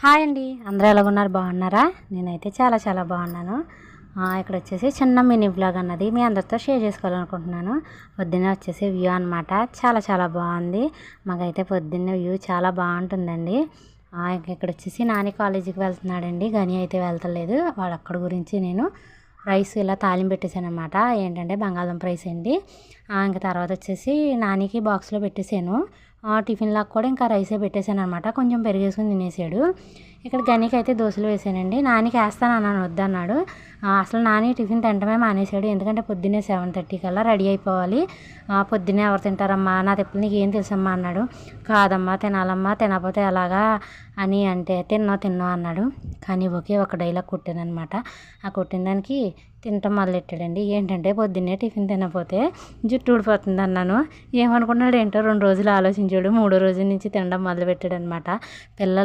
Hi అండి, అందరూ ఎలాగున్నారు? బాగున్నారా? నేనైతే చాలా చాలా బాగున్నాను. ఇక్కడ వచ్చేసి చిన్న మినీ వ్లాగ్ అన్నది మీ అందరితో షేర్ చేసుకోవాలనుకుంటున్నాను. పొద్దున్నే వచ్చేసి వ్యూ అనమాట. చాలా చాలా బాగుంది. మాకైతే పొద్దున్నే వ్యూ చాలా బాగుంటుందండి. ఇక్కడ వచ్చేసి నాని కాలేజీకి వెళ్తున్నాడండి. గని అయితే వెళ్తలేదు. వాడు అక్కడ గురించి నేను రైస్ ఇలా తాలింపు పెట్టేశాను అనమాట. ఏంటంటే బంగాళదుంప రైస్ అండి. ఇంకా తర్వాత వచ్చేసి నానికి బాక్స్లో పెట్టేశాను. టిఫిన్ లాగా కూడా ఇంకా రైసే పెట్టేశాను అనమాట. కొంచెం పెరిగేసుకుని తినేసాడు. ఇక్కడ గనికి అయితే దోశలు వేసానండి. నానికి వేస్తాను అన్నాను, వద్దన్నాడు. అసలు నాని టిఫిన్ తింటమే మానేశాడు. ఎందుకంటే పొద్దున్నే 7:30 కల్లా రెడీ అయిపోవాలి. పొద్దున్నే ఎవరు తింటారమ్మా, నా తెప్పులు నీకు ఏం తెలుసమ్మా అన్నాడు. కాదమ్మా తినాలమ్మా, తినకపోతే ఎలాగా అని అంటే తిన్నో అన్నాడు. కానీ ఒకే ఒక డైలాగ్ కొట్టానమాట. ఆ కొట్టిన దానికి తినటం మొదలెట్టాడండి. ఏంటంటే పొద్దున్నే టిఫిన్ తినకపోతే జుట్టు ఊడిపోతుంది అన్నాను. ఏమనుకున్నాడు ఏంటో 2 రోజులు ఆలోచించాడు. 3వ రోజు నుంచి తినడం మొదలుపెట్టాడు అనమాట. పిల్లలు